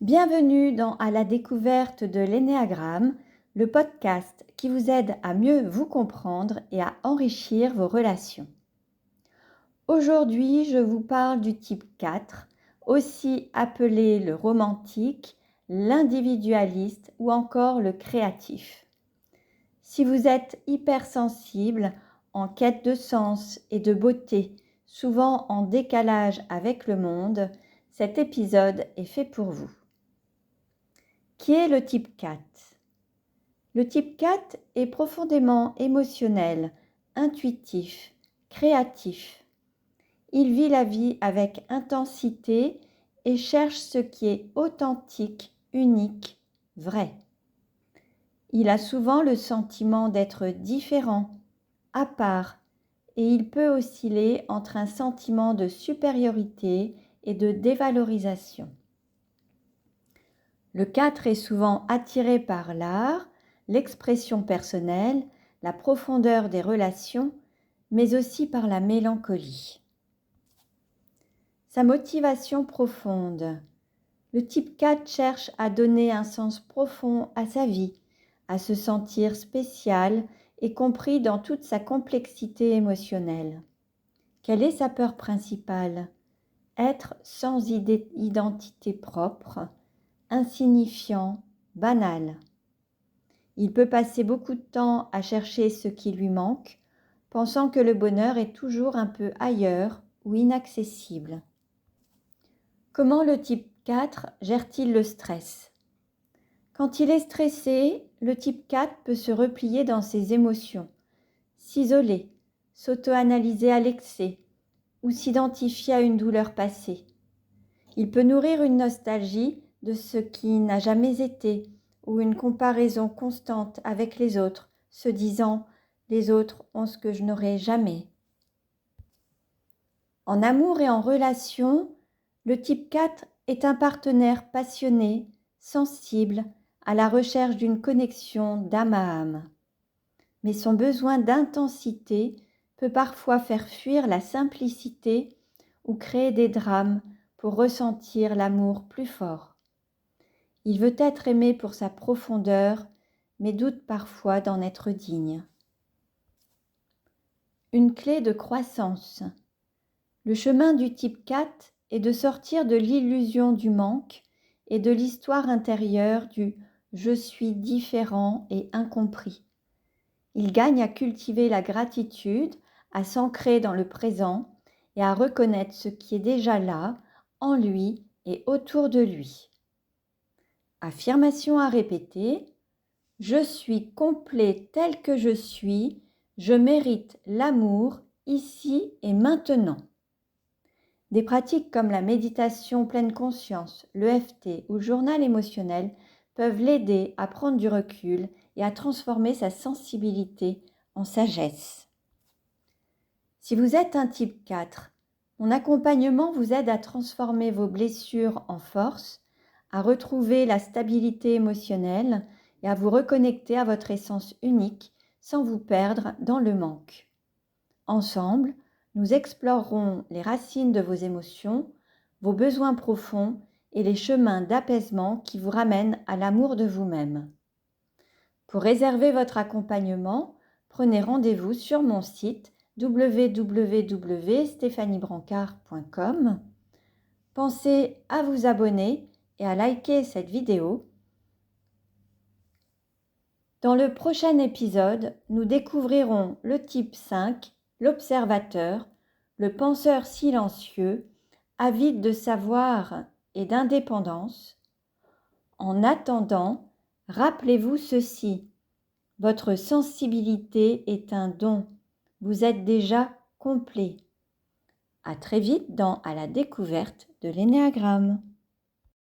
Bienvenue À la découverte de l'énéagramme, le podcast qui vous aide à mieux vous comprendre et à enrichir vos relations. Aujourd'hui, je vous parle du type 4, aussi appelé le romantique, l'individualiste ou encore le créatif. Si vous êtes hypersensible, en quête de sens et de beauté, souvent en décalage avec le monde, cet épisode est fait pour vous. Qui est le type 4? Le type 4 est profondément émotionnel, intuitif, créatif. Il vit la vie avec intensité et cherche ce qui est authentique, unique, vrai. Il a souvent le sentiment d'être différent, à part, et il peut osciller entre un sentiment de supériorité et de dévalorisation. Le 4 est souvent attiré par l'art, l'expression personnelle, la profondeur des relations, mais aussi par la mélancolie. Sa motivation profonde. Le type 4 cherche à donner un sens profond à sa vie, à se sentir spécial et compris dans toute sa complexité émotionnelle. Quelle est sa peur principale? Être sans identité propre, insignifiant, banal. Il peut passer beaucoup de temps à chercher ce qui lui manque, pensant que le bonheur est toujours un peu ailleurs ou inaccessible. Comment le type 4 gère-t-il le stress? Quand il est stressé, le type 4 peut se replier dans ses émotions, s'isoler, s'auto-analyser à l'excès ou s'identifier à une douleur passée. Il peut nourrir une nostalgie de ce qui n'a jamais été ou une comparaison constante avec les autres, se disant « les autres ont ce que je n'aurai jamais ». En amour et en relation, le type 4 est un partenaire passionné, sensible, à la recherche d'une connexion d'âme à âme. Mais son besoin d'intensité peut parfois faire fuir la simplicité ou créer des drames pour ressentir l'amour plus fort. Il veut être aimé pour sa profondeur, mais doute parfois d'en être digne. Une clé de croissance. Le chemin du type 4 est de sortir de l'illusion du manque et de l'histoire intérieure du « je suis différent et incompris ». Il gagne à cultiver la gratitude, à s'ancrer dans le présent et à reconnaître ce qui est déjà là, en lui et autour de lui. Affirmation à répéter. Je suis complet tel que je suis, je mérite l'amour ici et maintenant. Des pratiques comme la méditation pleine conscience, l'EFT ou le journal émotionnel peuvent l'aider à prendre du recul et à transformer sa sensibilité en sagesse. Si vous êtes un type 4, mon accompagnement vous aide à transformer vos blessures en force, à retrouver la stabilité émotionnelle et à vous reconnecter à votre essence unique sans vous perdre dans le manque. Ensemble, nous explorerons les racines de vos émotions, vos besoins profonds et les chemins d'apaisement qui vous ramènent à l'amour de vous-même. Pour réserver votre accompagnement, prenez rendez-vous sur mon site www.stéphaniebrancard.com. Pensez à vous abonner et à liker cette vidéo. Dans le prochain épisode, nous découvrirons le type 5, l'observateur, le penseur silencieux, avide de savoir et d'indépendance. En attendant, rappelez-vous ceci, votre sensibilité est un don, vous êtes déjà complet. À très vite À la découverte de l'énéagramme.